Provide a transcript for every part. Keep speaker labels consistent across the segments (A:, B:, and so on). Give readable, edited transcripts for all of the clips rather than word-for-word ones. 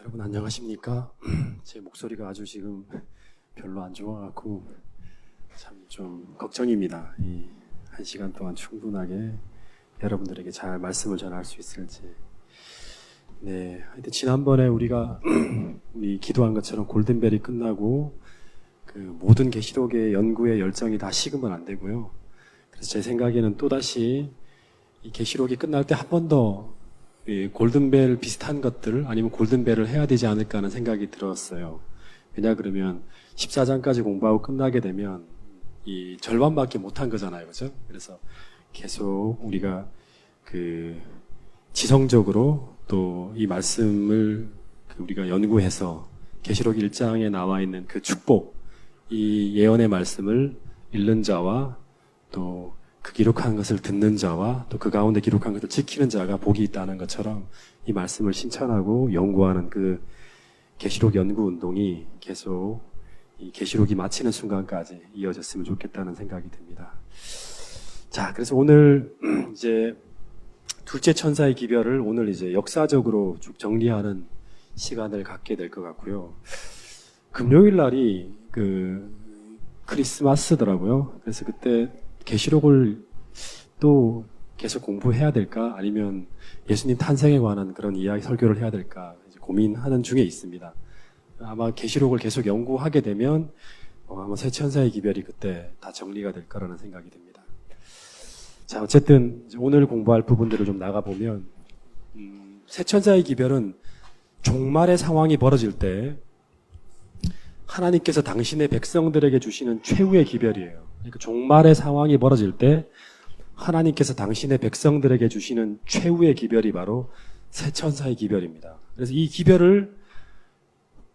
A: 여러분 안녕하십니까? 제 목소리가 아주 지금 별로 안 좋아갖고 참 좀 걱정입니다. 이 1시간 동안 충분하게 여러분들에게 잘 말씀을 전할 수 있을지. 네, 하여튼 지난번에 우리가 우리 기도한 것처럼 골든벨이 끝나고 그 모든 계시록의 연구의 열정이 다 식으면 안 되고요. 그래서 제 생각에는 또다시 이 계시록이 끝날 때 한 번 더 골든벨 비슷한 것들 아니면 골든벨을 해야 되지 않을까 하는 생각이 들었어요. 왜냐 그러면 14장까지 공부하고 끝나게 되면 이 절반밖에 못한 거잖아요. 그죠? 그래서 계속 우리가 그 지성적으로 또 이 말씀을 우리가 연구해서 계시록 1장에 나와 있는 그 축복, 이 예언의 말씀을 읽는 자와 또 그 기록한 것을 듣는 자와 또 그 가운데 기록한 것을 지키는 자가 복이 있다는 것처럼 이 말씀을 신천하고 연구하는 그 계시록 연구 운동이 계속 이 계시록이 마치는 순간까지 이어졌으면 좋겠다는 생각이 듭니다. 자, 그래서 오늘 이제 둘째 천사의 기별을 오늘 이제 역사적으로 쭉 정리하는 시간을 갖게 될 것 같고요. 금요일 날이 그 크리스마스더라고요. 그래서 그때 계시록을 또 계속 공부해야 될까? 아니면 예수님 탄생에 관한 그런 이야기 설교를 해야 될까? 이제 고민하는 중에 있습니다. 아마 계시록을 계속 연구하게 되면 아마 새 천사의 기별이 그때 다 정리가 될 거라는 생각이 듭니다. 자, 어쨌든 오늘 공부할 부분들을 좀 나가보면 새 천사의 기별은 종말의 상황이 벌어질 때 하나님께서 당신의 백성들에게 주시는 최후의 기별이에요. 그러니까 종말의 상황이 벌어질 때 하나님께서 당신의 백성들에게 주시는 최후의 기별이 바로 새 천사의 기별입니다. 그래서 이 기별을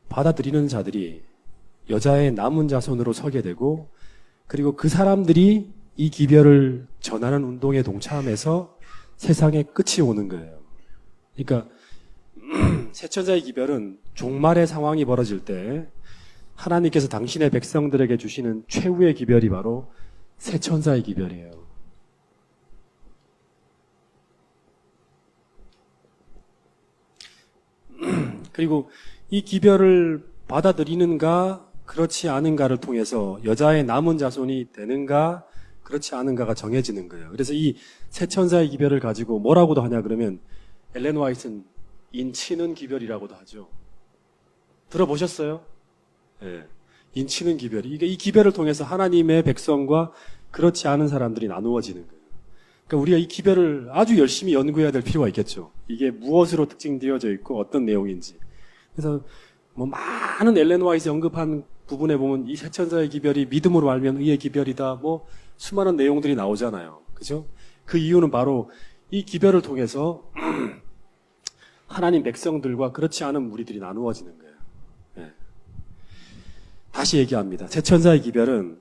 A: 받아들이는 자들이 여자의 남은 자손으로 서게 되고, 그리고 그 사람들이 이 기별을 전하는 운동에 동참해서 세상의 끝이 오는 거예요. 그러니까 새 천사의 기별은 종말의 상황이 벌어질 때 하나님께서 당신의 백성들에게 주시는 최후의 기별이 바로 새 천사의 기별이에요. 그리고 이 기별을 받아들이는가 그렇지 않은가를 통해서 여자의 남은 자손이 되는가 그렇지 않은가가 정해지는 거예요. 그래서 이 새 천사의 기별을 가지고 뭐라고도 하냐 그러면 엘렌 화이트는 인치는 기별이라고도 하죠. 들어보셨어요? 예, 인치는 기별. 이게 이 기별을 통해서 하나님의 백성과 그렇지 않은 사람들이 나누어지는 거예요. 그러니까 우리가 이 기별을 아주 열심히 연구해야 될 필요가 있겠죠. 이게 무엇으로 특징되어져 있고 어떤 내용인지. 그래서 뭐 많은 엘렌 화이트 언급한 부분에 보면 이 새 천사의 기별이 믿음으로 알면 의의 기별이다. 뭐 수많은 내용들이 나오잖아요. 그죠? 그 이유는 바로 이 기별을 통해서 하나님 백성들과 그렇지 않은 무리들이 나누어지는 거예요. 다시 얘기합니다. 새 천사의 기별은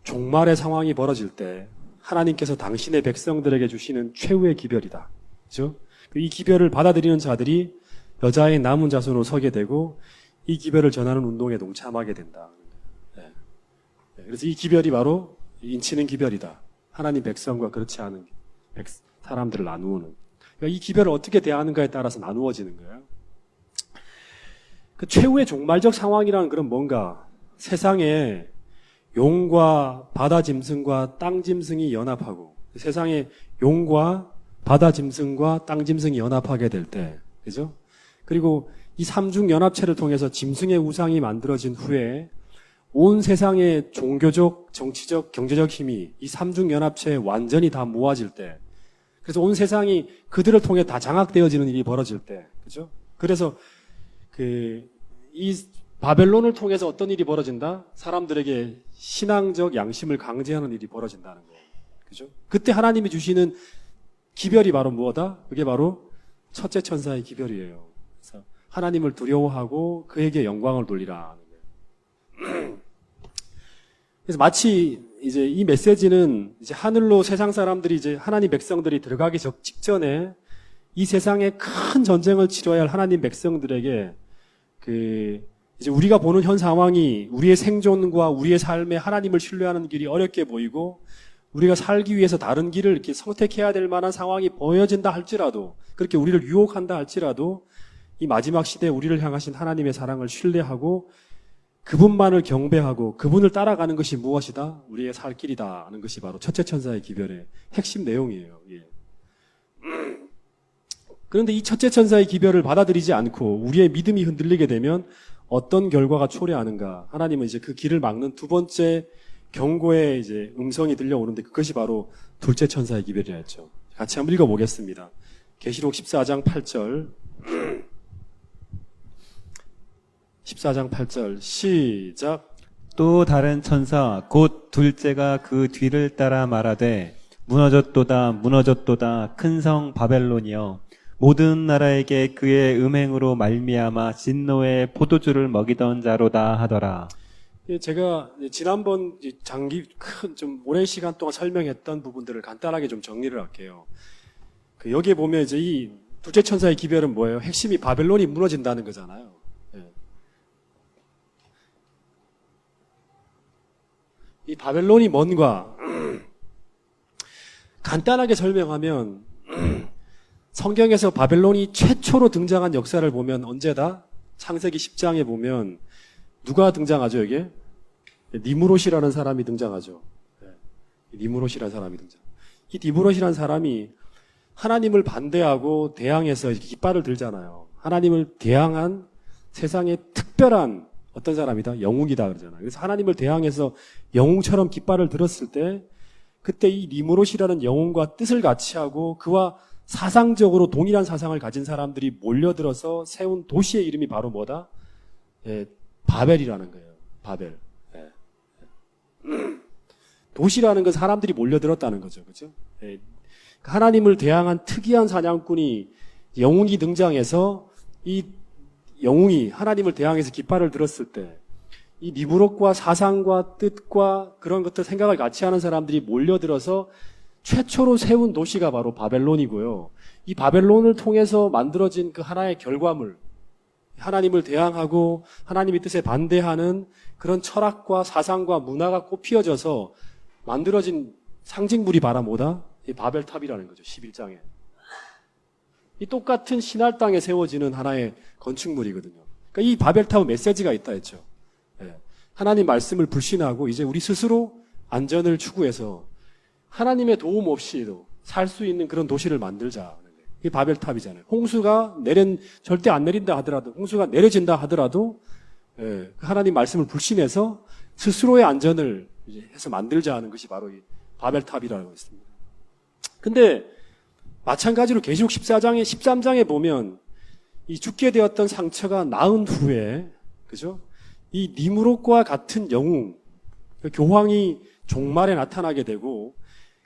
A: 종말의 상황이 벌어질 때 하나님께서 당신의 백성들에게 주시는 최후의 기별이다. 그렇죠? 이 기별을 받아들이는 자들이 여자의 남은 자손으로 서게 되고 이 기별을 전하는 운동에 동참하게 된다. 그래서 이 기별이 바로 인치는 기별이다. 하나님 백성과 그렇지 않은 사람들을 나누는. 그러니까 이 기별을 어떻게 대하는가에 따라서 나누어지는 거예요. 그 최후의 종말적 상황이라는 그런 뭔가 세상에 용과 바다 짐승과 땅 짐승이 연합하고 세상에 용과 바다 짐승과 땅 짐승이 연합하게 될 때, 그죠? 그리고 이 삼중 연합체를 통해서 짐승의 우상이 만들어진 후에 온 세상의 종교적, 정치적, 경제적 힘이 이 삼중 연합체에 완전히 다 모아질 때, 그래서 온 세상이 그들을 통해 다 장악되어지는 일이 벌어질 때, 그죠? 그래서 이 바벨론을 통해서 어떤 일이 벌어진다? 사람들에게 신앙적 양심을 강제하는 일이 벌어진다는 거예요. 그죠? 그때 하나님이 주시는 기별이 바로 무엇이다? 그게 바로 첫째 천사의 기별이에요. 그래서 하나님을 두려워하고 그에게 영광을 돌리라 하는 거예요. 그래서 마치 이제 이 메시지는 이제 하늘로 세상 사람들이 이제 하나님 백성들이 들어가기 직전에 이 세상에 큰 전쟁을 치러야 할 하나님 백성들에게 이제 우리가 보는 현 상황이 우리의 생존과 우리의 삶에 하나님을 신뢰하는 길이 어렵게 보이고 우리가 살기 위해서 다른 길을 이렇게 선택해야 될 만한 상황이 보여진다 할지라도 그렇게 우리를 유혹한다 할지라도 이 마지막 시대에 우리를 향하신 하나님의 사랑을 신뢰하고 그분만을 경배하고 그분을 따라가는 것이 무엇이다? 우리의 살 길이다 하는 것이 바로 첫째 천사의 기별의 핵심 내용이에요. 예. 그런데 이 첫째 천사의 기별을 받아들이지 않고 우리의 믿음이 흔들리게 되면 어떤 결과가 초래하는가? 하나님은 이제 그 길을 막는 두 번째 경고의 이제 음성이 들려오는데 그것이 바로 둘째 천사의 기별이라 했죠. 같이 한번 읽어보겠습니다. 계시록 14장 8절 14장 8절 시작.
B: 또 다른 천사 곧 둘째가 그 뒤를 따라 말하되 무너졌도다 무너졌도다 큰 성 바벨론이여 모든 나라에게 그의 음행으로 말미암아 진노의 포도주를 먹이던 자로다 하더라.
A: 제가 지난번 장기 좀 오랜 시간 동안 설명했던 부분들을 간단하게 좀 정리를 할게요. 여기에 보면 이제 이 둘째 천사의 기별은 뭐예요? 핵심이 바벨론이 무너진다는 거잖아요. 이 바벨론이 뭔가 간단하게 설명하면 성경에서 바벨론이 최초로 등장한 역사를 보면 언제다? 창세기 10장에 보면 누가 등장하죠, 여기에? 니무롯이라는 사람이 등장하죠. 니무롯이라는 사람이 등장. 이 니무롯이라는 사람이 하나님을 반대하고 대항해서 깃발을 들잖아요. 하나님을 대항한 세상의 특별한 어떤 사람이다? 영웅이다 그러잖아요. 그래서 하나님을 대항해서 영웅처럼 깃발을 들었을 때 그때 이 니무롯이라는 영웅과 뜻을 같이 하고 그와 사상적으로 동일한 사상을 가진 사람들이 몰려들어서 세운 도시의 이름이 바로 뭐다? 바벨이라는 거예요. 바벨. 도시라는 건 사람들이 몰려들었다는 거죠. 그죠? 하나님을 대항한 특이한 사냥꾼이 영웅이 등장해서 이 영웅이 하나님을 대항해서 깃발을 들었을 때 이 니무롯과 사상과 뜻과 그런 것들 생각을 같이 하는 사람들이 몰려들어서 최초로 세운 도시가 바로 바벨론이고요. 이 바벨론을 통해서 만들어진 그 하나의 결과물, 하나님을 대항하고 하나님의 뜻에 반대하는 그런 철학과 사상과 문화가 꽃피어져서 만들어진 상징물이 바로 뭐다? 이 바벨탑이라는 거죠. 11장에. 이 똑같은 신할 땅에 세워지는 하나의 건축물이거든요. 그러니까 이 바벨탑은 메시지가 있다 했죠. 하나님 말씀을 불신하고 이제 우리 스스로 안전을 추구해서 하나님의 도움 없이도 살 수 있는 그런 도시를 만들자. 이게 바벨탑이잖아요. 홍수가 절대 안 내린다 하더라도, 홍수가 내려진다 하더라도, 하나님 말씀을 불신해서 스스로의 안전을 이제 해서 만들자 하는 것이 바로 이 바벨탑이라고 했습니다. 근데, 마찬가지로 계시록 13장에 보면, 이 죽게 되었던 상처가 나은 후에, 그죠? 이 니무롯과 같은 영웅, 교황이 종말에 나타나게 되고,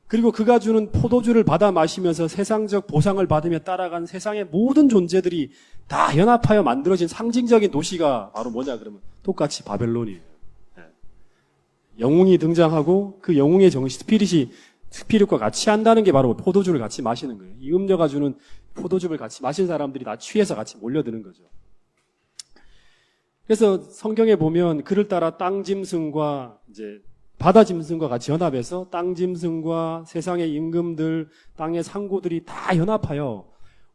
A: 그리고 그가 주는 포도주를 받아 마시면서 세상적 보상을 받으며 따라간 세상의 모든 존재들이 다 연합하여 만들어진 상징적인 도시가 바로 뭐냐 그러면 똑같이 바벨론이에요. 영웅이 등장하고 그 영웅의 정신, 스피릿과 같이 한다는 게 바로 포도주를 같이 마시는 거예요. 이 음료가 주는 포도주를 같이 마신 사람들이 다 취해서 같이 몰려드는 거죠. 그래서 성경에 보면 그를 따라 땅 짐승과 이제 바다 짐승과 같이 연합해서 땅 짐승과 세상의 임금들, 땅의 상고들이 다 연합하여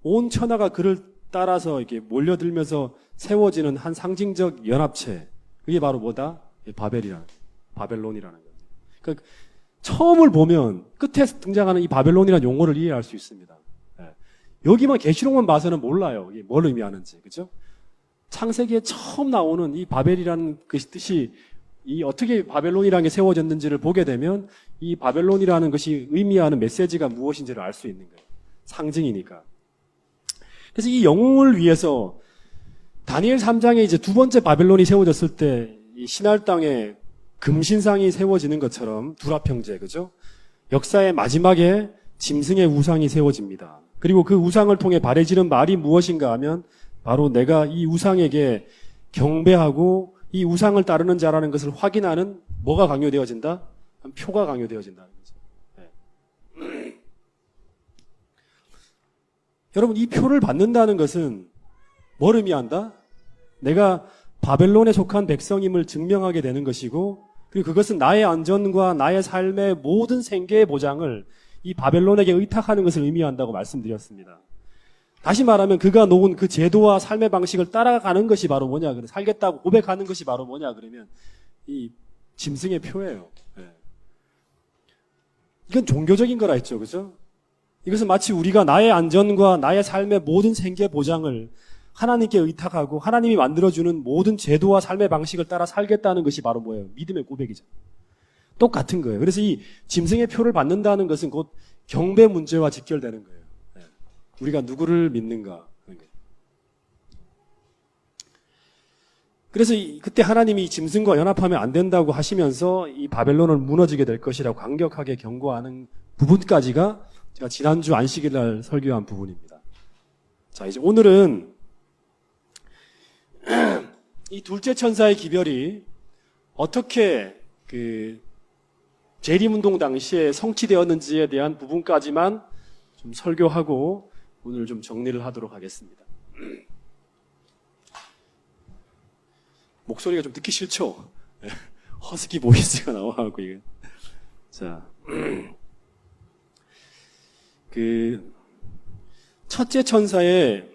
A: 온 천하가 그를 따라서 이렇게 몰려들면서 세워지는 한 상징적 연합체. 그게 바로 뭐다? 바벨론이라는 거죠. 그러니까 처음을 보면 끝에 등장하는 이 바벨론이라는 용어를 이해할 수 있습니다. 여기만 계시록만 봐서는 몰라요. 이게 뭘 의미하는지. 그죠? 창세기에 처음 나오는 이 바벨이라는 그 뜻이 이 어떻게 바벨론이라는 게 세워졌는지를 보게 되면 이 바벨론이라는 것이 의미하는 메시지가 무엇인지를 알 수 있는 거예요. 상징이니까. 그래서 이 영웅을 위해서 다니엘 3장에 이제 두 번째 바벨론이 세워졌을 때 이 신할 땅에 금신상이 세워지는 것처럼 두라평제, 그죠? 역사의 마지막에 짐승의 우상이 세워집니다. 그리고 그 우상을 통해 발해지는 말이 무엇인가 하면 바로 내가 이 우상에게 경배하고 이 우상을 따르는 자라는 것을 확인하는 뭐가 강요되어진다? 표가 강요되어진다는 거죠. 여러분, 이 표를 받는다는 것은 뭘 의미한다? 내가 바벨론에 속한 백성임을 증명하게 되는 것이고, 그리고 그것은 나의 안전과 나의 삶의 모든 생계의 보장을 이 바벨론에게 의탁하는 것을 의미한다고 말씀드렸습니다. 다시 말하면 그가 놓은 그 제도와 삶의 방식을 따라가는 것이 바로 뭐냐, 그래. 살겠다고 고백하는 것이 바로 뭐냐, 그러면 이 짐승의 표예요. 예. 이건 종교적인 거라 했죠, 그죠? 이것은 마치 우리가 나의 안전과 나의 삶의 모든 생계 보장을 하나님께 의탁하고 하나님이 만들어주는 모든 제도와 삶의 방식을 따라 살겠다는 것이 바로 뭐예요? 믿음의 고백이죠. 똑같은 거예요. 그래서 이 짐승의 표를 받는다는 것은 곧 경배 문제와 직결되는 거예요. 예. 우리가 누구를 믿는가. 그래서 그때 하나님이 이 짐승과 연합하면 안 된다고 하시면서 이 바벨론은 무너지게 될 것이라고 강력하게 경고하는 부분까지가 제가 지난주 안식일 날 설교한 부분입니다. 자, 이제 오늘은 이 둘째 천사의 기별이 어떻게 그 재림운동 당시에 성취되었는지에 대한 부분까지만 좀 설교하고 오늘 좀 정리를 하도록 하겠습니다. 목소리가 좀 듣기 싫죠? 허스키 보이스가 나와갖고 이게. 자, 그 첫째 천사의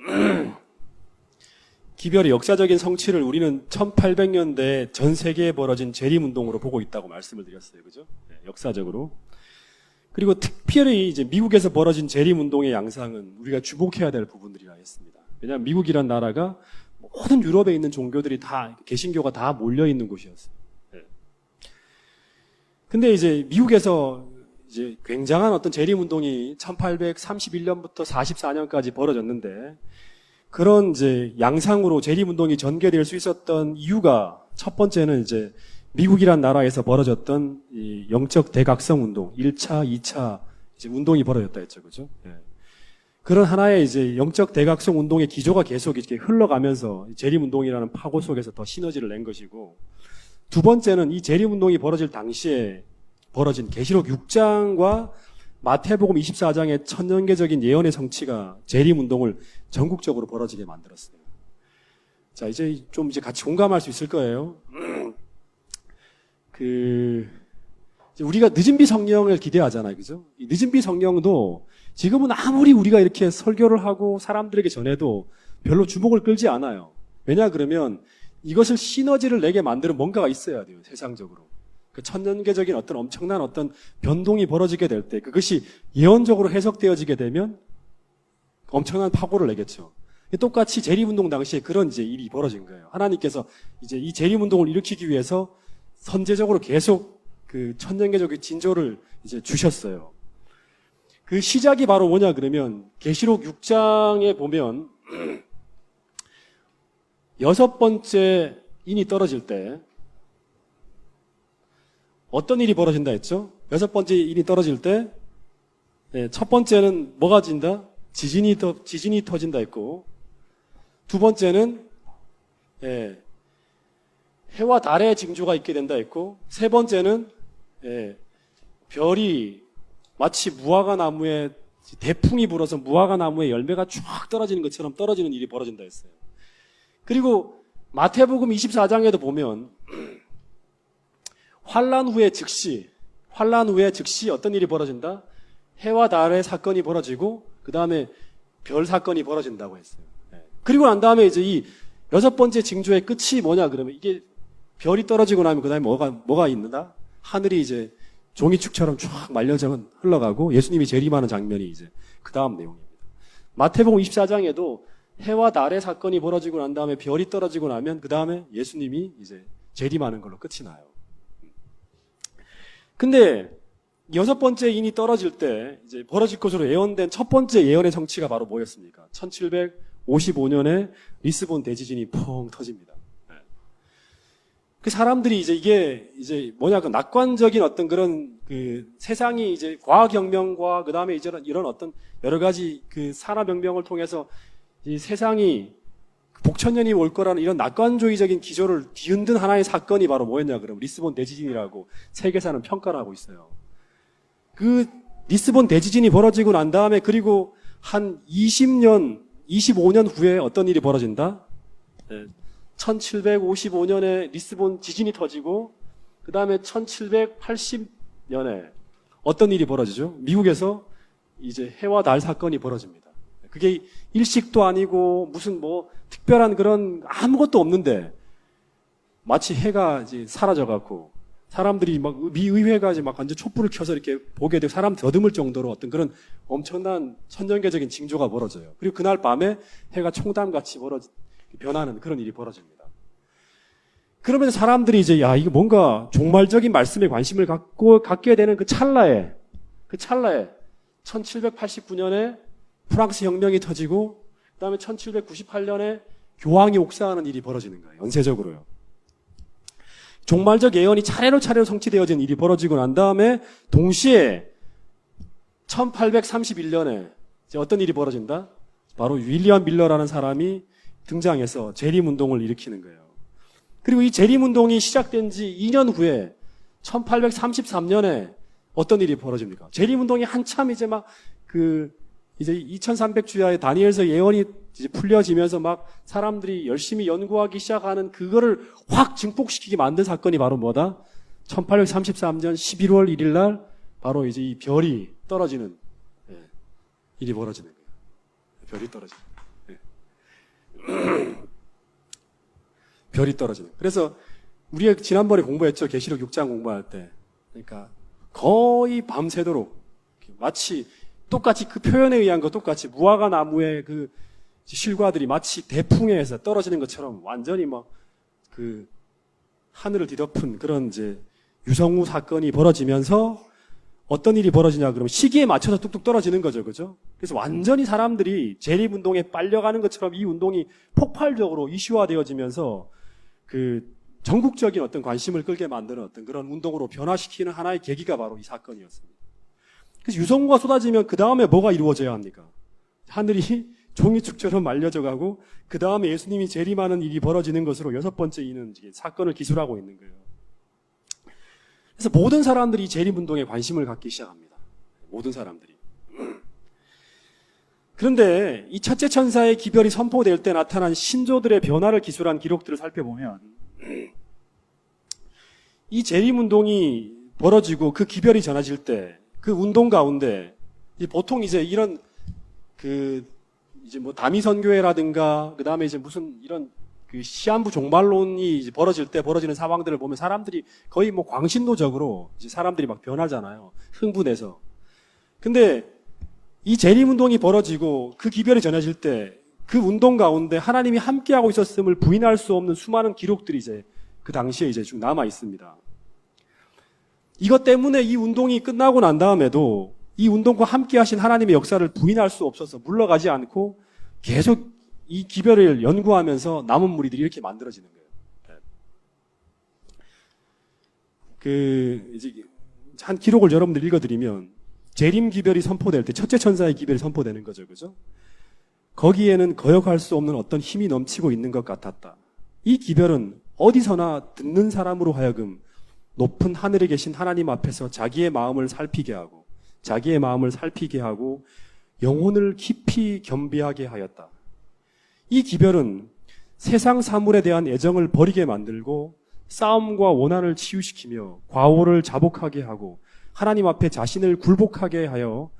A: 기별의 역사적인 성취를 우리는 1800년대 전 세계에 벌어진 재림운동으로 보고 있다고 말씀을 드렸어요. 그죠? 네, 역사적으로. 그리고 특별히 이제 미국에서 벌어진 재림운동의 양상은 우리가 주목해야 될 부분들이라 했습니다. 왜냐하면 미국이란 나라가 모든 유럽에 있는 종교들이 다, 개신교가 다 몰려있는 곳이었어요. 네. 근데 이제 미국에서 이제 굉장한 어떤 재림운동이 1831년부터 44년까지 벌어졌는데 그런 이제 양상으로 재림운동이 전개될 수 있었던 이유가 첫 번째는 이제 미국이란 나라에서 벌어졌던 이 영적 대각성 운동, 1차, 2차 이제 운동이 벌어졌다 했죠. 그죠? 예. 그런 하나의 이제 영적 대각성 운동의 기조가 계속 이렇게 흘러가면서 재림운동이라는 파고 속에서 더 시너지를 낸 것이고 두 번째는 이 재림운동이 벌어질 당시에 벌어진 계시록 6장과 마태복음 24장의 천년계적인 예언의 성취가 재림운동을 전국적으로 벌어지게 만들었어요. 자, 이제 좀 이제 같이 공감할 수 있을 거예요. 우리가 늦은비 성령을 기대하잖아요. 그죠? 이 늦은비 성령도 지금은 아무리 우리가 이렇게 설교를 하고 사람들에게 전해도 별로 주목을 끌지 않아요. 왜냐 그러면 이것을 시너지를 내게 만드는 뭔가가 있어야 돼요. 세상적으로. 그 천년계적인 어떤 엄청난 어떤 변동이 벌어지게 될 때 그것이 예언적으로 해석되어지게 되면 엄청난 파고를 내겠죠. 똑같이 재림운동 당시에 그런 이제 일이 벌어진 거예요. 하나님께서 이제 이 재림운동을 일으키기 위해서 선제적으로 계속 그 천년계적인 징조를 이제 주셨어요. 그 시작이 바로 뭐냐 그러면 계시록 6장에 보면 여섯 번째 인이 떨어질 때 어떤 일이 벌어진다 했죠? 여섯 번째 인이 떨어질 때 첫 번째는 뭐가 진다? 지진이 터진다 했고 두 번째는 해와 달의 징조가 있게 된다 했고 세 번째는 별이 마치 무화과 나무에 대풍이 불어서 무화과 나무에 열매가 쫙 떨어지는 것처럼 떨어지는 일이 벌어진다 했어요. 그리고 마태복음 24장에도 보면 환란 후에 즉시 어떤 일이 벌어진다? 해와 달의 사건이 벌어지고 그 다음에 별 사건이 벌어진다고 했어요. 그리고 난 다음에 이제 이 여섯 번째 징조의 끝이 뭐냐 그러면 이게 별이 떨어지고 나면 그 다음에 뭐가 있는다? 하늘이 이제 종이축처럼 쫙 말려져 흘러가고 예수님이 재림하는 장면이 이제 그 다음 내용입니다. 마태복음 24장에도 해와 달의 사건이 벌어지고 난 다음에 별이 떨어지고 나면 그 다음에 예수님이 이제 재림하는 걸로 끝이 나요. 근데 여섯 번째 인이 떨어질 때 이제 벌어질 것으로 예언된 첫 번째 예언의 성취가 바로 뭐였습니까? 1755년에 리스본 대지진이 펑 터집니다. 그 사람들이 이게 뭐냐, 그 낙관적인 어떤 그런 그 세상이 이제 과학혁명과 그 다음에 이제 이런 어떤 여러 가지 그 산업혁명을 통해서 이 세상이 복천년이 올 거라는 이런 낙관주의적인 기조를 뒤흔든 하나의 사건이 바로 뭐였냐, 그러면 리스본 대지진이라고 세계사는 평가를 하고 있어요. 그 리스본 대지진이 벌어지고 난 다음에 그리고 한 20년, 25년 후에 어떤 일이 벌어진다? 1755년에 리스본 지진이 터지고 그 다음에 1780년에 어떤 일이 벌어지죠? 미국에서 이제 해와 달 사건이 벌어집니다. 그게 일식도 아니고 무슨 뭐 특별한 그런 아무것도 없는데 마치 해가 이제 사라져갖고 사람들이 막 미의회가 이제 막 완전 촛불을 켜서 이렇게 보게 되고 사람 더듬을 정도로 어떤 그런 엄청난 선전개적인 징조가 벌어져요. 그리고 그날 밤에 해가 총담같이 변하는 그런 일이 벌어집니다. 그러면 사람들이 이제 야 이거 뭔가 종말적인 말씀에 관심을 갖게 되는 그 찰나에 1789년에 프랑스 혁명이 터지고 그다음에 1798년에 교황이 옥사하는 일이 벌어지는 거예요. 연쇄적으로요. 종말적 예언이 차례로 성취되어진 일이 벌어지고 난 다음에 동시에 1831년에 이제 어떤 일이 벌어진다? 바로 윌리엄 밀러라는 사람이 등장해서 재림운동을 일으키는 거예요. 그리고 이 재림운동이 시작된 지 2년 후에 1833년에 어떤 일이 벌어집니까? 재림운동이 한참 이제 이제 2300주야의 다니엘서 예언이 이제 풀려지면서 막 사람들이 열심히 연구하기 시작하는 그거를 확 증폭시키게 만든 사건이 바로 뭐다? 1833년 11월 1일 날 바로 이제 이 별이 떨어지는 일이 벌어지는 거예요. 별이 떨어지는 거예요. 별이 떨어지는 거예요. 그래서 우리가 지난번에 공부했죠. 계시록 6장 공부할 때. 그러니까 거의 밤새도록 마치 똑같이 그 표현에 의한 거 똑같이 무화과 나무의 그 실과들이 마치 대풍에서 떨어지는 것처럼 완전히 막 그 하늘을 뒤덮은 그런 이제 유성우 사건이 벌어지면서 어떤 일이 벌어지냐 그러면 시기에 맞춰서 뚝뚝 떨어지는 거죠. 그죠? 그래서 완전히 사람들이 재림운동에 빨려가는 것처럼 이 운동이 폭발적으로 이슈화되어지면서 그 전국적인 어떤 관심을 끌게 만드는 어떤 그런 운동으로 변화시키는 하나의 계기가 바로 이 사건이었습니다. 그래서 유성우가 쏟아지면 그 다음에 뭐가 이루어져야 합니까? 하늘이 종이축처럼 말려져 가고 그 다음에 예수님이 재림하는 일이 벌어지는 것으로 6번째 이는 사건을 기술하고 있는 거예요. 그래서 모든 사람들이 재림운동에 관심을 갖기 시작합니다. 모든 사람들이. 그런데 이 첫째 천사의 기별이 선포될 때 나타난 신조들의 변화를 기술한 기록들을 살펴보면 이 재림운동이 벌어지고 그 기별이 전해질 때 그 운동 가운데 보통 이제 이런 이제 뭐 다미선교회라든가 그 다음에 이제 무슨 이런 그 시한부 종말론이 이제 벌어질 때 벌어지는 상황들을 보면 사람들이 거의 뭐 광신도적으로 이제 사람들이 막 변하잖아요. 흥분해서. 근데 이 재림운동이 벌어지고 그 기별이 전해질 때 그 운동 가운데 하나님이 함께하고 있었음을 부인할 수 없는 수많은 기록들이 이제 그 당시에 이제 쭉 남아 있습니다. 이것 때문에 이 운동이 끝나고 난 다음에도 이 운동과 함께 하신 하나님의 역사를 부인할 수 없어서 물러가지 않고 계속 이 기별을 연구하면서 남은 무리들이 이렇게 만들어지는 거예요. 이제 한 기록을 여러분들 읽어드리면 재림 기별이 선포될 때 첫째 천사의 기별이 선포되는 거죠. 그죠? 거기에는 거역할 수 없는 어떤 힘이 넘치고 있는 것 같았다. 이 기별은 어디서나 듣는 사람으로 하여금 높은 하늘에 계신 하나님 앞에서 자기의 마음을 살피게 하고 영혼을 깊이 겸비하게 하였다. 이 기별은 세상 사물에 대한 애정을 버리게 만들고 싸움과 원한을 치유시키며 과오를 자복하게 하고 하나님 앞에 자신을 굴복하여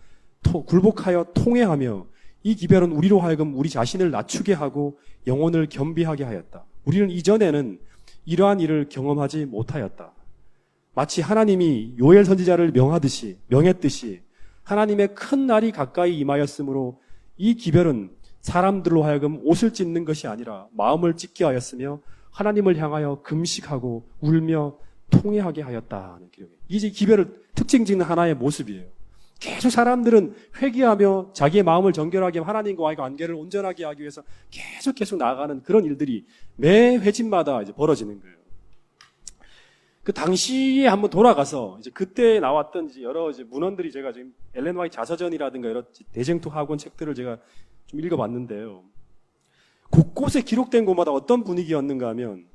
A: 통회하며 이 기별은 우리로 하여금 우리 자신을 낮추게 하고 영혼을 겸비하게 하였다. 우리는 이전에는 이러한 일을 경험하지 못하였다. 마치 하나님이 요엘 선지자를 명했듯이 하나님의 큰 날이 가까이 임하였으므로 이 기별은 사람들로 하여금 옷을 찢는 것이 아니라 마음을 찢게 하였으며 하나님을 향하여 금식하고 울며 통회하게 하였다는 기록이에요. 이제 기별을 특징 짓는 하나의 모습이에요. 계속 사람들은 회개하며 자기의 마음을 정결하게 하나님과의 관계를 온전하게 하기 위해서 계속 나아가는 그런 일들이 매 회집마다 이제 벌어지는 거예요. 그 당시에 한번 돌아가서 이제 그때 나왔던 이제 여러 이제 문헌들이 제가 지금 엘렌 화이트 자서전이라든가 여러 대쟁투 학원 책들을 제가 좀 읽어봤는데요. 곳곳에 기록된 곳마다 어떤 분위기였는가 하면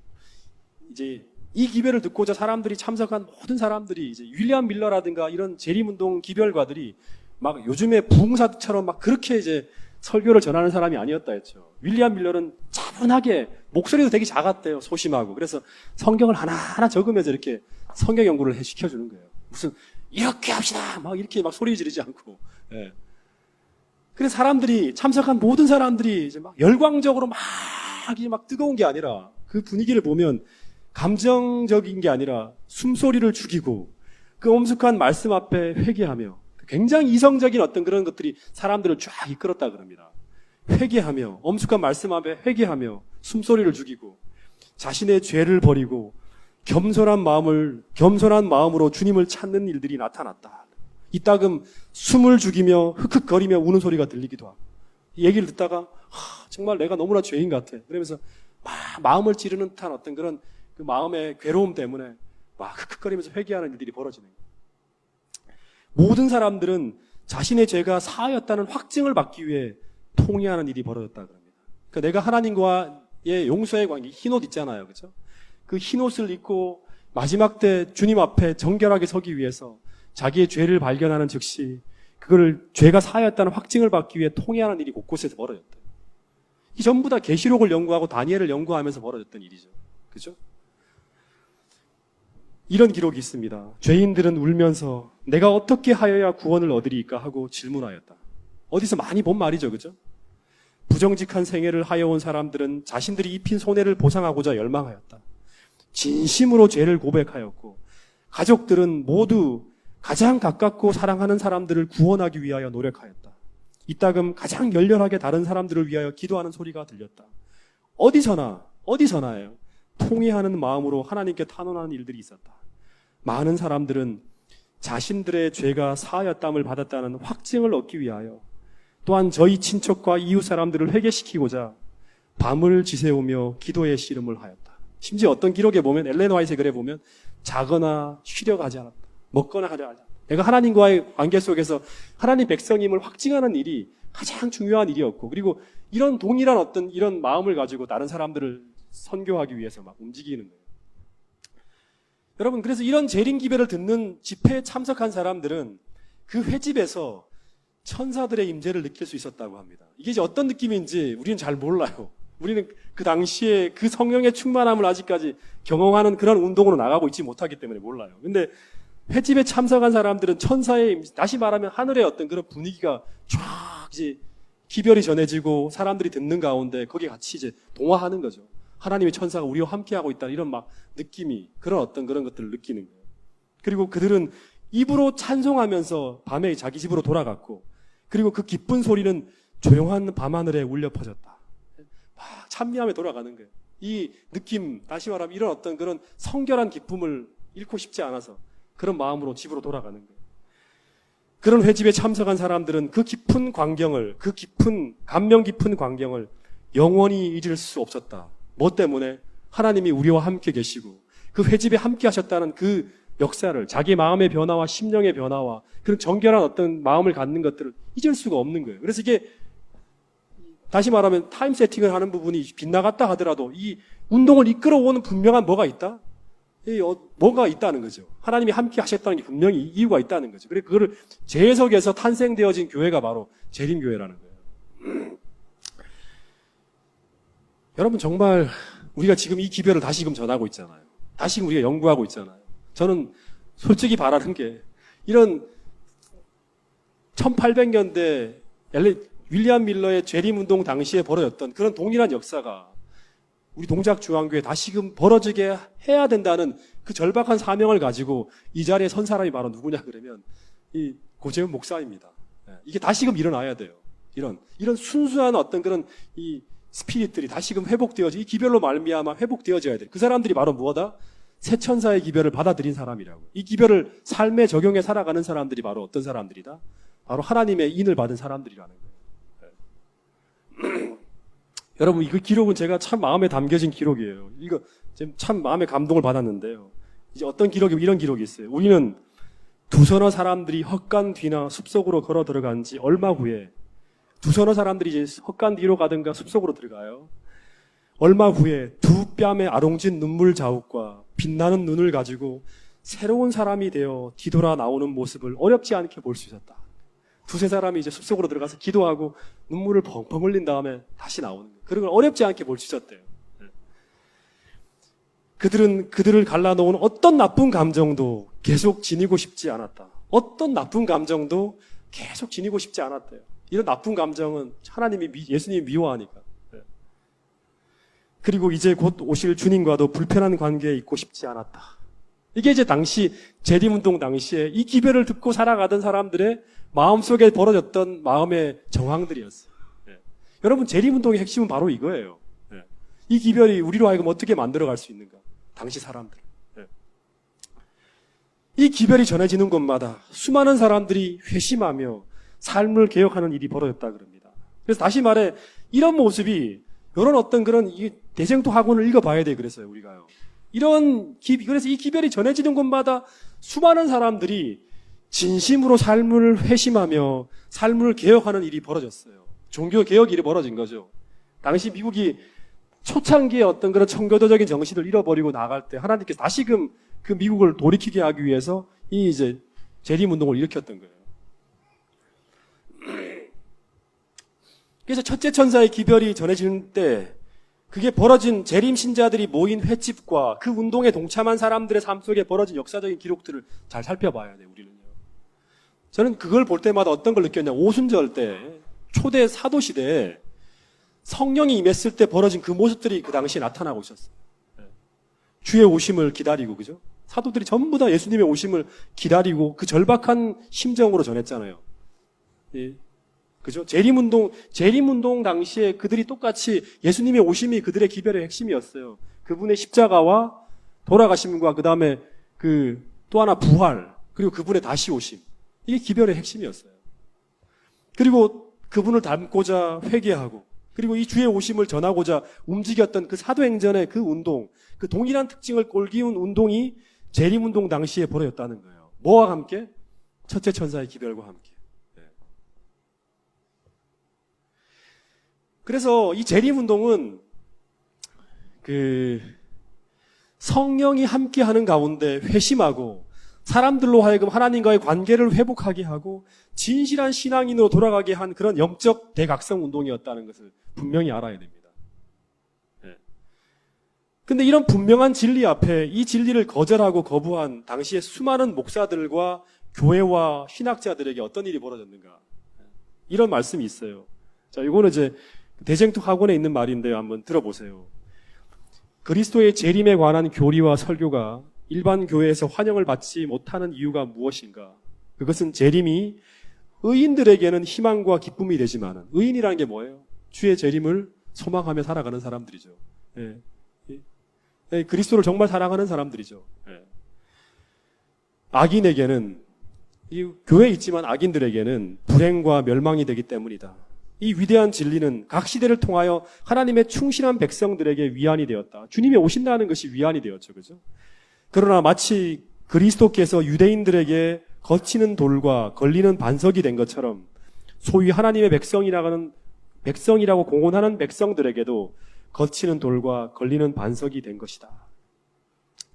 A: 이제 이 기별을 듣고자 사람들이 참석한 모든 사람들이 이제 윌리엄 밀러라든가 이런 재림운동 기별가들이 막 요즘에 부흥사처럼 막 그렇게 이제 설교를 전하는 사람이 아니었다 했죠. 윌리엄 밀러는 차분하게 목소리도 되게 작았대요. 소심하고. 그래서 성경을 하나하나 적으면서 이렇게 성경 연구를 시켜주는 거예요. 무슨 이렇게 합시다 막 이렇게 막 소리 지르지 않고. 예. 그래서 사람들이, 참석한 모든 사람들이 이제 막 열광적으로 막 뜨거운 게 아니라 그 분위기를 보면 감정적인 게 아니라 숨소리를 죽이고 그 엄숙한 말씀 앞에 회개하며 굉장히 이성적인 어떤 그런 것들이 사람들을 쫙 이끌었다 그럽니다. 회개하며, 엄숙한 말씀 앞에 회개하며 숨소리를 죽이고 자신의 죄를 버리고 겸손한 마음으로 주님을 찾는 일들이 나타났다. 이따금 숨을 죽이며 흑흑거리며 우는 소리가 들리기도 하고, 이 얘기를 듣다가 정말 내가 너무나 죄인 같아. 그러면서 마음을 찌르는 듯한 어떤 그런 그 마음의 괴로움 때문에 막 흑흑거리면서 회개하는 일들이 벌어지는 거예요. 모든 사람들은 자신의 죄가 사하였다는 확증을 받기 위해 통회하는 일이 벌어졌다 그럽니다. 그러니까 내가 하나님과의 용서의 관계, 흰옷 있잖아요, 그렇죠? 그 흰옷을 입고 마지막 때 주님 앞에 정결하게 서기 위해서 자기의 죄를 발견하는 즉시 그걸 죄가 사하였다는 확증을 받기 위해 통회하는 일이 곳곳에서 벌어졌대요. 이 전부 다 계시록을 연구하고 다니엘을 연구하면서 벌어졌던 일이죠, 그렇죠? 이런 기록이 있습니다. 죄인들은 울면서 내가 어떻게 하여야 구원을 얻으리까 하고 질문하였다. 어디서 많이 본 말이죠, 그죠? 부정직한 생애를 하여온 사람들은 자신들이 입힌 손해를 보상하고자 열망하였다. 진심으로 죄를 고백하였고, 가족들은 모두 가장 가깝고 사랑하는 사람들을 구원하기 위하여 노력하였다. 이따금 가장 열렬하게 다른 사람들을 위하여 기도하는 소리가 들렸다. 어디서나예요. 통회하는 마음으로 하나님께 탄원하는 일들이 있었다. 많은 사람들은 자신들의 죄가 사하였담을 받았다는 확증을 얻기 위하여 또한 저희 친척과 이웃 사람들을 회개시키고자 밤을 지새우며 기도의 씨름을 하였다. 심지어 어떤 기록에 보면, 엘렌 화이트의 글에 보면 자거나 쉬려고 하지 않았다. 먹거나 하려 하지 않았다. 내가 하나님과의 관계 속에서 하나님 백성임을 확증하는 일이 가장 중요한 일이었고, 그리고 이런 동일한 어떤 이런 마음을 가지고 다른 사람들을 선교하기 위해서 막 움직이는 거예요. 여러분, 그래서 이런 재림 기별을 듣는 집회에 참석한 사람들은 그 회집에서 천사들의 임재를 느낄 수 있었다고 합니다. 이게 이제 어떤 느낌인지 우리는 잘 몰라요. 우리는 그 당시에 그 성령의 충만함을 아직까지 경험하는 그런 운동으로 나가고 있지 못하기 때문에 몰라요. 근데 회집에 참석한 사람들은 천사의 임재, 다시 말하면 하늘의 어떤 그런 분위기가 쫙 이제 기별이 전해지고 사람들이 듣는 가운데 거기에 같이 이제 동화하는 거죠. 하나님의 천사가 우리와 함께하고 있다, 이런 막 느낌이, 그런 어떤 그런 것들을 느끼는 거예요. 그리고 그들은 입으로 찬송하면서 밤에 자기 집으로 돌아갔고, 그리고 그 기쁜 소리는 조용한 밤하늘에 울려 퍼졌다. 막 찬미하며 돌아가는 거예요. 이 느낌, 다시 말하면 이런 어떤 그런 성결한 기쁨을 잃고 싶지 않아서 그런 마음으로 집으로 돌아가는 거예요. 그런 회집에 참석한 사람들은 그 깊은 광경을, 그 깊은, 감명 깊은 광경을 영원히 잊을 수 없었다. 뭐 때문에? 하나님이 우리와 함께 계시고 그 회집에 함께 하셨다는 그 역사를, 자기 마음의 변화와 심령의 변화와 그런 정결한 어떤 마음을 갖는 것들을 잊을 수가 없는 거예요. 그래서 이게 다시 말하면 타임 세팅을 하는 부분이 빗나갔다 하더라도 이 운동을 이끌어오는 분명한 뭐가 있다? 뭐가 있다는 거죠. 하나님이 함께 하셨다는 게 분명히 이유가 있다는 거죠. 그래서 그거를 재해석해서 탄생되어진 교회가 바로 재림교회라는 거예요. 여러분, 정말 우리가 지금 이 기별을 다시금 전하고 있잖아요. 다시금 우리가 연구하고 있잖아요. 저는 솔직히 바라는 게 이런 1800년대 윌리엄 밀러의 재림운동 당시에 벌어졌던 그런 동일한 역사가 우리 동작중앙교회에 다시금 벌어지게 해야 된다는 그 절박한 사명을 가지고 이 자리에 선 사람이 바로 누구냐 그러면 이 고재훈 목사입니다. 이게 다시금 일어나야 돼요. 이런 순수한 어떤 그런 이 스피릿들이 다시금 이 기별로 말미암아 회복되어져야 돼요. 그 사람들이 바로 무엇이다? 새 천사의 기별을 받아들인 사람이라고. 이 기별을 삶에 적용해 살아가는 사람들이 바로 어떤 사람들이다? 바로 하나님의 인을 받은 사람들이라는 거예요. 여러분, 이 기록은 제가 참 마음에 담겨진 기록이에요. 이거 참 마음에 감동을 받았는데요. 이제 어떤 기록이, 이런 기록이 있어요. 우리는 두서너 사람들이 헛간 뒤나 숲속으로 걸어 들어간 지 얼마 후에, 두서너 사람들이 이제 헛간 뒤로 가든가 숲속으로 들어가요. 얼마 후에 두 뺨에 아롱진 눈물 자욱과 빛나는 눈을 가지고 새로운 사람이 되어 뒤돌아 나오는 모습을 어렵지 않게 볼 수 있었다. 두세 사람이 이제 숲속으로 들어가서 기도하고 눈물을 펑펑 흘린 다음에 다시 나오는 거예요. 그런 걸 어렵지 않게 볼 수 있었대요. 그들은 그들을 갈라놓은 어떤 나쁜 감정도 계속 지니고 싶지 않았다. 어떤 나쁜 감정도 계속 지니고 싶지 않았대요. 이런 나쁜 감정은 예수님이 미워하니까. 예. 그리고 이제 곧 오실 주님과도 불편한 관계에 있고 싶지 않았다. 이게 이제 당시 재림운동 당시에 이 기별을 듣고 살아가던 사람들의 마음속에 벌어졌던 마음의 정황들이었어요. 예. 여러분, 재림운동의 핵심은 바로 이거예요. 예. 이 기별이 우리로 하여금 어떻게 만들어갈 수 있는가? 당시 사람들. 예. 이 기별이 전해지는 곳마다 수많은 사람들이 회심하며 삶을 개혁하는 일이 벌어졌다 그럽니다. 그래서 다시 말해, 이런 모습이 이런 어떤 그런 대쟁투 학원을 읽어봐야 돼. 그래서요, 우리가요. 그래서 이 기별이 전해지는 곳마다 수많은 사람들이 진심으로 삶을 회심하며 삶을 개혁하는 일이 벌어졌어요. 종교 개혁 일이 벌어진 거죠. 당시 미국이 초창기의 어떤 그런 청교도적인 정신을 잃어버리고 나갈 때 하나님께서 다시금 그 미국을 돌이키게 하기 위해서 이 이제 재림운동을 일으켰던 거예요. 그래서 첫째 천사의 기별이 전해지는 때 그게 벌어진 재림 신자들이 모인 횟집과 그 운동에 동참한 사람들의 삶 속에 벌어진 역사적인 기록들을 잘 살펴봐야 돼요, 우리는요. 저는 그걸 볼 때마다 어떤 걸 느꼈냐. 오순절 때, 초대 사도 시대에 성령이 임했을 때 벌어진 그 모습들이 그 당시에 나타나고 있었어요. 주의 오심을 기다리고, 그죠? 사도들이 전부 다 예수님의 오심을 기다리고 그 절박한 심정으로 전했잖아요. 예. 그죠? 재림운동 당시에 그들이 똑같이 예수님의 오심이 그들의 기별의 핵심이었어요. 그분의 십자가와 돌아가심과 그 다음에 또 하나 부활, 그리고 그분의 다시 오심. 이게 기별의 핵심이었어요. 그리고 그분을 닮고자 회개하고, 그리고 이 주의 오심을 전하고자 움직였던 그 사도행전의 그 운동, 그 동일한 특징을 꼴기운 운동이 재림운동 당시에 벌어졌다는 거예요. 뭐와 함께? 첫째 천사의 기별과 함께. 그래서 이 재림운동은 성령이 함께하는 가운데 회심하고 사람들로 하여금 하나님과의 관계를 회복하게 하고 진실한 신앙인으로 돌아가게 한 그런 영적 대각성 운동이었다는 것을 분명히 알아야 됩니다. 근데 이런 분명한 진리 앞에 이 진리를 거절하고 거부한 당시의 수많은 목사들과 교회와 신학자들에게 어떤 일이 벌어졌는가? 이런 말씀이 있어요. 자, 이거는 이제 대쟁투 학원에 있는 말인데요. 한번 들어보세요. 그리스도의 재림에 관한 교리와 설교가 일반 교회에서 환영을 받지 못하는 이유가 무엇인가? 그것은 재림이 의인들에게는 희망과 기쁨이 되지만, 의인이라는 게 뭐예요? 주의 재림을 소망하며 살아가는 사람들이죠. 그리스도를 정말 사랑하는 사람들이죠. 악인에게는, 이 교회에 있지만 악인들에게는 불행과 멸망이 되기 때문이다. 이 위대한 진리는 각 시대를 통하여 하나님의 충실한 백성들에게 위안이 되었다. 주님이 오신다는 것이 위안이 되었죠. 그죠? 그러나 마치 그리스도께서 유대인들에게 거치는 돌과 걸리는 반석이 된 것처럼 소위 하나님의 백성이라고 공언하는 백성들에게도 거치는 돌과 걸리는 반석이 된 것이다.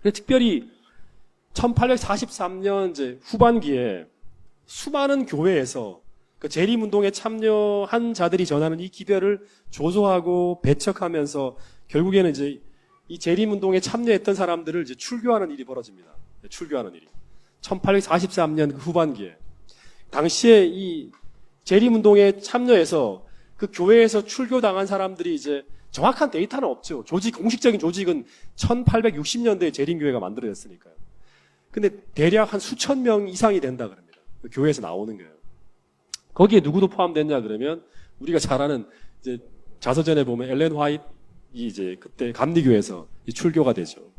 A: 특별히 1843년 이제 후반기에 수많은 교회에서 그 재림운동에 참여한 자들이 전하는 이 기별을 조소하고 배척하면서 결국에는 이제 이 재림운동에 참여했던 사람들을 이제 출교하는 일이 벌어집니다. 출교하는 일이. 1843년 그 후반기에. 당시에 이 재림운동에 참여해서 그 교회에서 출교당한 사람들이 이제 정확한 데이터는 없죠. 공식적인 조직은 1860년대에 재림교회가 만들어졌으니까요. 근데 대략 한 수천 명 이상이 된다 그럽니다. 그 교회에서 나오는 거예요. 거기에 누구도 포함됐냐 그러면 우리가 잘 아는 이제 자서전에 보면 엘렌 화이트이 이제 그때 감리교에서 출교가 되죠.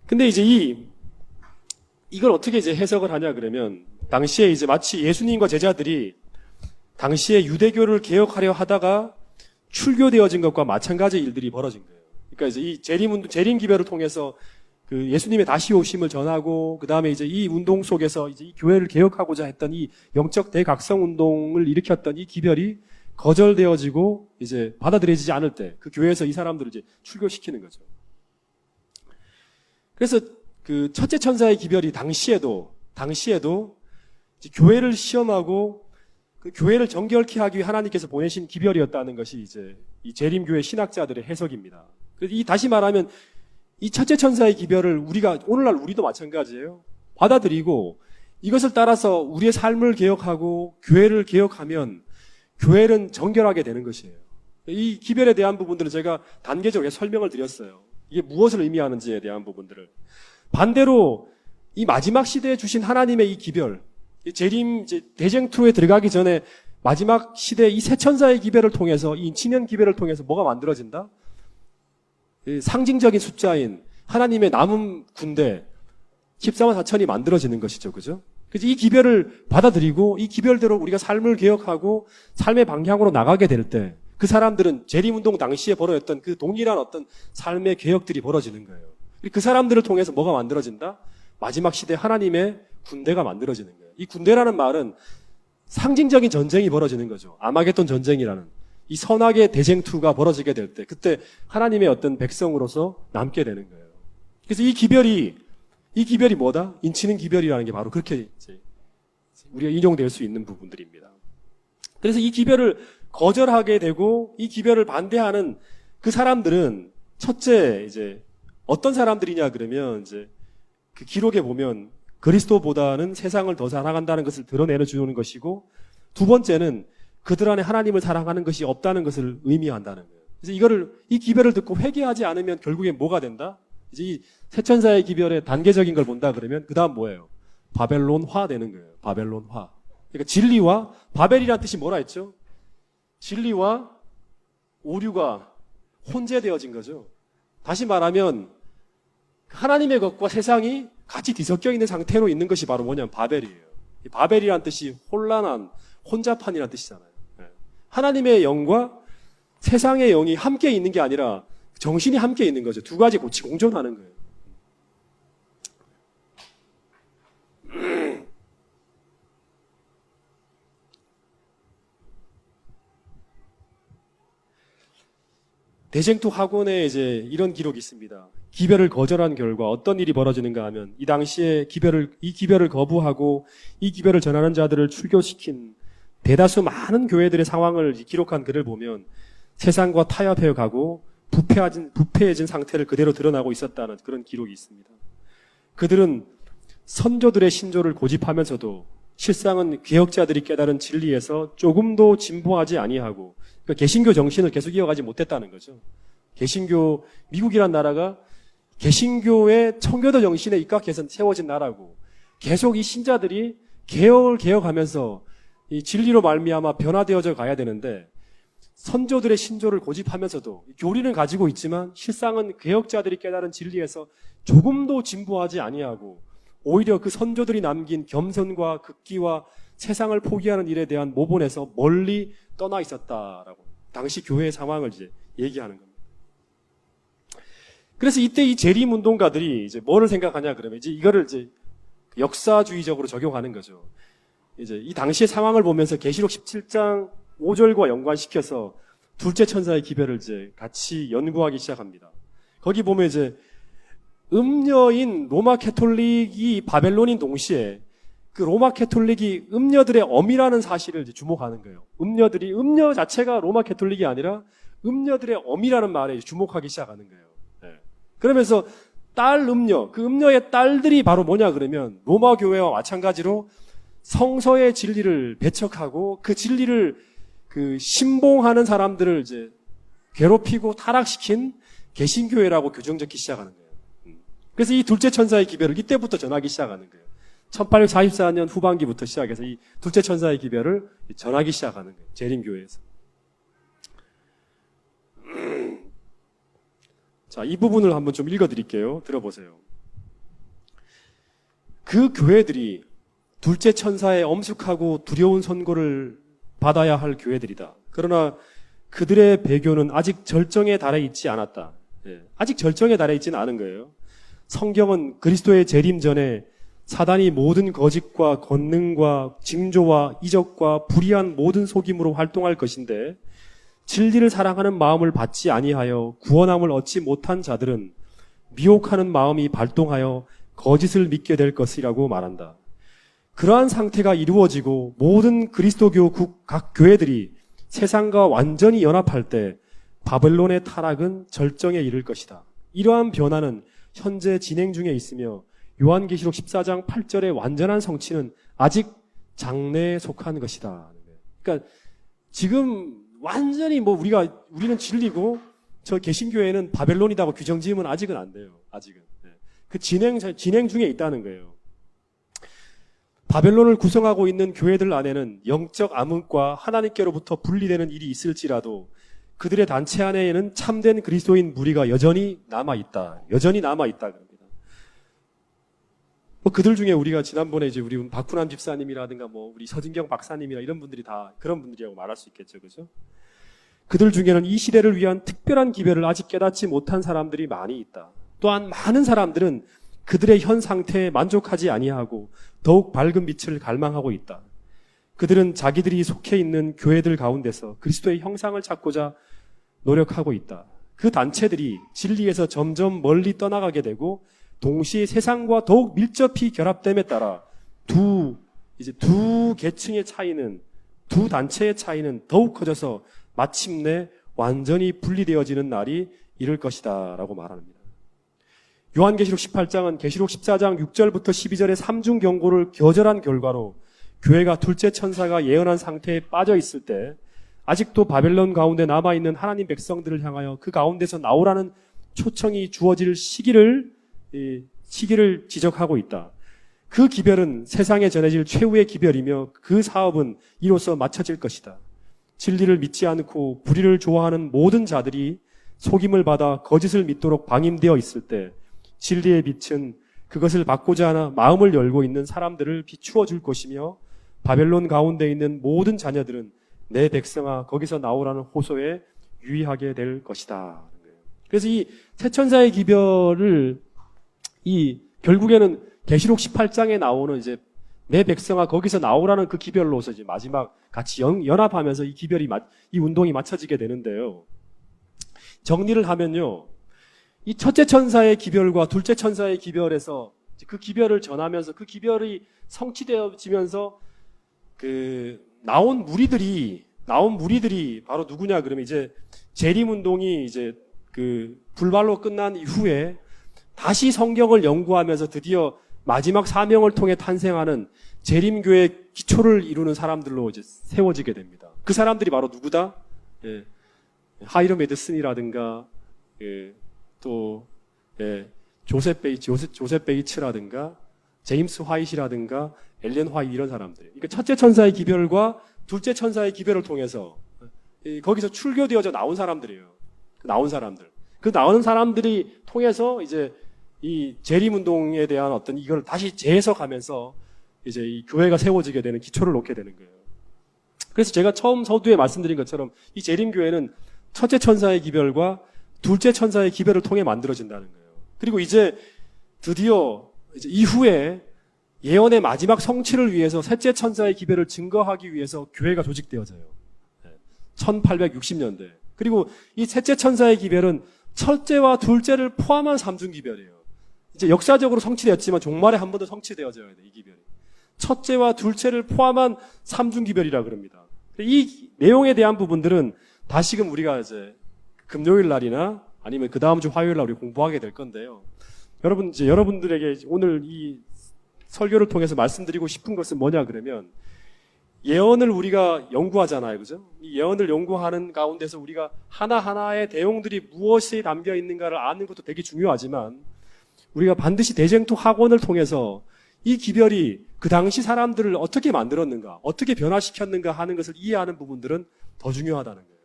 A: 근데 이제 이걸 어떻게 이제 해석을 하냐 그러면 당시에 이제 마치 예수님과 제자들이 당시에 유대교를 개혁하려 하다가 출교되어진 것과 마찬가지 일들이 벌어진 거예요. 그러니까 이제 이 재림 기별을 통해서 그 예수님의 다시 오심을 전하고 그 다음에 이제 이 운동 속에서 이제 이 교회를 개혁하고자 했던 이 영적 대각성 운동을 일으켰던 이 기별이 거절되어지고 이제 받아들여지지 않을 때 그 교회에서 이 사람들을 이제 출교시키는 거죠. 그래서 그 첫째 천사의 기별이 당시에도 이제 교회를 시험하고 그 교회를 정결케 하기 위해 하나님께서 보내신 기별이었다는 것이 이제 이 재림교회 신학자들의 해석입니다. 그래서 다시 말하면 이 첫째 천사의 기별을 오늘날 우리도 마찬가지예요. 받아들이고 이것을 따라서 우리의 삶을 개혁하고 교회를 개혁하면 교회는 정결하게 되는 것이에요. 이 기별에 대한 부분들은 제가 단계적으로 설명을 드렸어요. 이게 무엇을 의미하는지에 대한 부분들을. 반대로 이 마지막 시대에 주신 하나님의 이 기별, 재림 대쟁투에 들어가기 전에 마지막 시대 이 새 천사의 기별을 통해서, 이 인치년 기별을 통해서 뭐가 만들어진다? 상징적인 숫자인 하나님의 남은 군대 14만 4천이 만들어지는 것이죠. 그죠? 그래서 이 기별을 받아들이고 이 기별대로 우리가 삶을 개혁하고 삶의 방향으로 나가게 될 때 그 사람들은 재림운동 당시에 벌어졌던 그 동일한 어떤 삶의 개혁들이 벌어지는 거예요. 그 사람들을 통해서 뭐가 만들어진다? 마지막 시대 하나님의 군대가 만들어지는 거예요. 이 군대라는 말은 상징적인 전쟁이 벌어지는 거죠. 아마겟돈 전쟁이라는 이 선악의 대쟁투가 벌어지게 될 때 그때 하나님의 어떤 백성으로서 남게 되는 거예요. 그래서 이 기별이 뭐다? 인치는 기별이라는 게 바로 그렇게 이제 우리가 인용될 수 있는 부분들입니다. 그래서 이 기별을 거절하게 되고 이 기별을 반대하는 그 사람들은 첫째 이제 어떤 사람들이냐 그러면 이제 그 기록에 보면 그리스도보다는 세상을 더 사랑한다는 것을 드러내 주는 것이고, 두 번째는 그들 안에 하나님을 사랑하는 것이 없다는 것을 의미한다는 거예요. 그래서 이 기별을 듣고 회개하지 않으면 결국엔 뭐가 된다? 이제 이 세천사의 기별의 단계적인 걸 본다 그러면 그 다음 뭐예요? 바벨론화 되는 거예요. 바벨론화. 그러니까 진리와, 바벨이라는 뜻이 뭐라 했죠? 진리와 오류가 혼재되어진 거죠. 다시 말하면 하나님의 것과 세상이 같이 뒤섞여 있는 상태로 있는 것이 바로 뭐냐면 바벨이에요. 이 바벨이라는 뜻이 혼란한, 혼잡한이라는 뜻이잖아요. 하나님의 영과 세상의 영이 함께 있는 게 아니라 정신이 함께 있는 거죠. 두 가지 같이 공존하는 거예요. 대쟁투 학원에 이제 이런 기록이 있습니다. 기별을 거절한 결과 어떤 일이 벌어지는가 하면 이 당시에 이 기별을 거부하고 이 기별을 전하는 자들을 출교시킨 대다수 많은 교회들의 상황을 기록한 글을 보면 세상과 타협해 가고 부패해진 상태를 그대로 드러나고 있었다는 그런 기록이 있습니다. 그들은 선조들의 신조를 고집하면서도 실상은 개혁자들이 깨달은 진리에서 조금도 진보하지 아니하고, 그러니까 개신교 정신을 계속 이어가지 못했다는 거죠. 개신교, 미국이란 나라가 개신교의 청교도 정신에 입각해서 세워진 나라고, 계속 이 신자들이 개혁을 개혁하면서 이 진리로 말미암아 변화되어져 가야 되는데, 선조들의 신조를 고집하면서도 교리는 가지고 있지만 실상은 개혁자들이 깨달은 진리에서 조금도 진보하지 아니하고, 오히려 그 선조들이 남긴 겸손과 극기와 세상을 포기하는 일에 대한 모본에서 멀리 떠나 있었다라고 당시 교회의 상황을 이제 얘기하는 겁니다. 그래서 이때 이 재림 운동가들이 이제 뭐를 생각하냐 그러면 이제 이거를 이제 역사주의적으로 적용하는 거죠. 이제 이 당시의 상황을 보면서 계시록 17장 5절과 연관시켜서 둘째 천사의 기별을 이제 같이 연구하기 시작합니다. 거기 보면 이제 음녀인 로마 캐톨릭이 바벨론인 동시에 그 로마 캐톨릭이 음녀들의 엄이라는 사실을 이제 주목하는 거예요. 음녀 자체가 로마 캐톨릭이 아니라 음녀들의 엄이라는 말에 주목하기 시작하는 거예요. 네. 그러면서 그 음녀의 딸들이 바로 뭐냐 그러면 로마 교회와 마찬가지로 성서의 진리를 배척하고 그 진리를 신봉하는 사람들을 이제 괴롭히고 타락시킨 개신교회라고 규정짓기 시작하는 거예요. 그래서 이 둘째 천사의 기별을 이때부터 전하기 시작하는 거예요. 1844년 후반기부터 시작해서 이 둘째 천사의 기별을 전하기 시작하는 거예요. 재림교회에서. 자, 이 부분을 한번 좀 읽어드릴게요. 들어보세요. 그 교회들이 둘째 천사의 엄숙하고 두려운 선고를 받아야 할 교회들이다. 그러나 그들의 배교는 아직 절정에 달해 있지 않았다. 아직 절정에 달해 있지는 않은 거예요. 성경은 그리스도의 재림 전에 사단이 모든 거짓과 권능과 징조와 이적과 불의한 모든 속임으로 활동할 것인데 진리를 사랑하는 마음을 받지 아니하여 구원함을 얻지 못한 자들은 미혹하는 마음이 발동하여 거짓을 믿게 될 것이라고 말한다. 그러한 상태가 이루어지고 모든 그리스도교 각 교회들이 세상과 완전히 연합할 때 바벨론의 타락은 절정에 이를 것이다. 이러한 변화는 현재 진행 중에 있으며 요한계시록 14장 8절의 완전한 성취는 아직 장래에 속한 것이다. 그러니까 지금 완전히 우리는 진리고 저 개신교회는 바벨론이다고 규정 지으면 아직은 안 돼요. 아직은. 그 진행 중에 있다는 거예요. 바벨론을 구성하고 있는 교회들 안에는 영적 암흑과 하나님께로부터 분리되는 일이 있을지라도 그들의 단체 안에는 참된 그리스도인 무리가 여전히 남아있다. 여전히 남아있다. 그럽니다. 그들 중에 우리가 지난번에 우리 박훈남 집사님이라든가 우리 서진경 박사님이나 이런 분들이 다 그런 분들이라고 말할 수 있겠죠. 그죠? 그들 중에는 이 시대를 위한 특별한 기별을 아직 깨닫지 못한 사람들이 많이 있다. 또한 많은 사람들은 그들의 현 상태에 만족하지 아니하고 더욱 밝은 빛을 갈망하고 있다. 그들은 자기들이 속해 있는 교회들 가운데서 그리스도의 형상을 찾고자 노력하고 있다. 그 단체들이 진리에서 점점 멀리 떠나가게 되고 동시에 세상과 더욱 밀접히 결합됨에 따라 두 계층의 차이는, 두 단체의 차이는 더욱 커져서 마침내 완전히 분리되어지는 날이 이를 것이다 라고 말합니다. 요한계시록 18장은 계시록 14장 6절부터 12절의 삼중 경고를 거절한 결과로 교회가 둘째 천사가 예언한 상태에 빠져 있을 때 아직도 바벨론 가운데 남아있는 하나님 백성들을 향하여 그 가운데서 나오라는 초청이 주어질 시기를 지적하고 있다. 그 기별은 세상에 전해질 최후의 기별이며 그 사업은 이로써 마쳐질 것이다. 진리를 믿지 않고 불의를 좋아하는 모든 자들이 속임을 받아 거짓을 믿도록 방임되어 있을 때 진리의 빛은 그것을 받고자 하나 마음을 열고 있는 사람들을 비추어 줄 것이며 바벨론 가운데 있는 모든 자녀들은 내 백성아 거기서 나오라는 호소에 유의하게 될 것이다. 그래서 이 새천사의 기별을 결국에는 계시록 18장에 나오는 내 백성아 거기서 나오라는 그 기별로서 마지막 같이 연합하면서 이 운동이 맞춰지게 되는데요. 정리를 하면요. 이 첫째 천사의 기별과 둘째 천사의 기별에서 그 기별을 전하면서 그 기별이 성취되어지면서 나온 무리들이 바로 누구냐 그러면 재림 운동이 불발로 끝난 이후에 다시 성경을 연구하면서 드디어 마지막 사명을 통해 탄생하는 재림교의 기초를 이루는 사람들로 세워지게 됩니다. 그 사람들이 바로 누구다? 하이럼 에드슨이라든가 또 조셉 베이츠라든가 제임스 화이트라든가 엘렌 화이트 이런 사람들. 그러니까 첫째 천사의 기별과 둘째 천사의 기별을 통해서 거기서 출교되어져 나온 사람들이에요. 나온 사람들. 그 나오는 사람들이 통해서 이 재림 운동에 대한 이걸 다시 재해석하면서 이 교회가 세워지게 되는 기초를 놓게 되는 거예요. 그래서 제가 처음 서두에 말씀드린 것처럼 이 재림 교회는 첫째 천사의 기별과 둘째 천사의 기별을 통해 만들어진다는 거예요. 그리고 드디어 이후에 예언의 마지막 성취를 위해서 셋째 천사의 기별을 증거하기 위해서 교회가 조직되어져요. 1860년대. 그리고 이 셋째 천사의 기별은 첫째와 둘째를 포함한 삼중 기별이에요. 역사적으로 성취되었지만 종말에 한 번 더 성취되어져야 돼, 이 기별이. 첫째와 둘째를 포함한 삼중 기별이라 그럽니다. 이 내용에 대한 부분들은 다시금 우리가 금요일 날이나 아니면 그 다음 주 화요일 날 우리 공부하게 될 건데요. 여러분들에게 오늘 이 설교를 통해서 말씀드리고 싶은 것은 뭐냐 그러면 예언을 우리가 연구하잖아요. 그죠? 이 예언을 연구하는 가운데서 우리가 하나하나의 내용들이 무엇이 담겨 있는가를 아는 것도 되게 중요하지만 우리가 반드시 대쟁투 학원을 통해서 이 기별이 그 당시 사람들을 어떻게 만들었는가, 어떻게 변화시켰는가 하는 것을 이해하는 부분들은 더 중요하다는 거예요.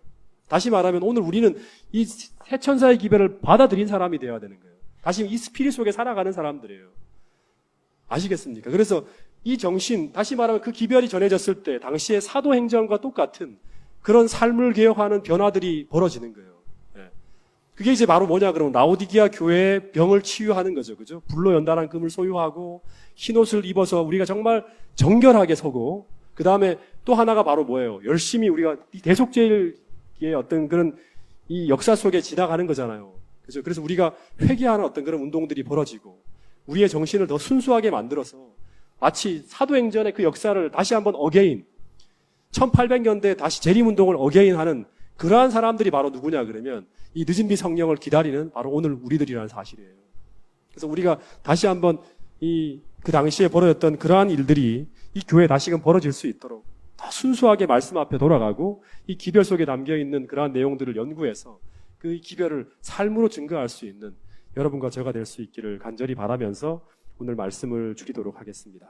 A: 다시 말하면 오늘 우리는 이 세 천사의 기별을 받아들인 사람이 되어야 되는 거예요. 다시 이 스피릿 속에 살아가는 사람들이에요. 아시겠습니까? 그래서 이 정신, 다시 말하면 그 기별이 전해졌을 때 당시의 사도행전과 똑같은 그런 삶을 개혁하는 변화들이 벌어지는 거예요. 그게 바로 뭐냐 그러면 라오디게아 교회의 병을 치유하는 거죠. 그죠? 불로 연단한 금을 소유하고 흰옷을 입어서 우리가 정말 정결하게 서고 그 다음에 또 하나가 바로 뭐예요? 열심히 우리가 대속죄의 그런 이 역사 속에 지나가는 거잖아요. 그죠? 그래서 우리가 회개하는 그런 운동들이 벌어지고 우리의 정신을 더 순수하게 만들어서 마치 사도행전의 그 역사를 다시 한번 어게인 1800년대 다시 재림운동을 어게인하는 그러한 사람들이 바로 누구냐 그러면 이 늦은 비 성령을 기다리는 바로 오늘 우리들이라는 사실이에요. 그래서 우리가 다시 한번 그 당시에 벌어졌던 그러한 일들이 이 교회에 다시금 벌어질 수 있도록 더 순수하게 말씀 앞에 돌아가고 이 기별 속에 담겨 있는 그러한 내용들을 연구해서 그 기별을 삶으로 증거할 수 있는 여러분과 저가 될 수 있기를 간절히 바라면서 오늘 말씀을 줄이도록 하겠습니다.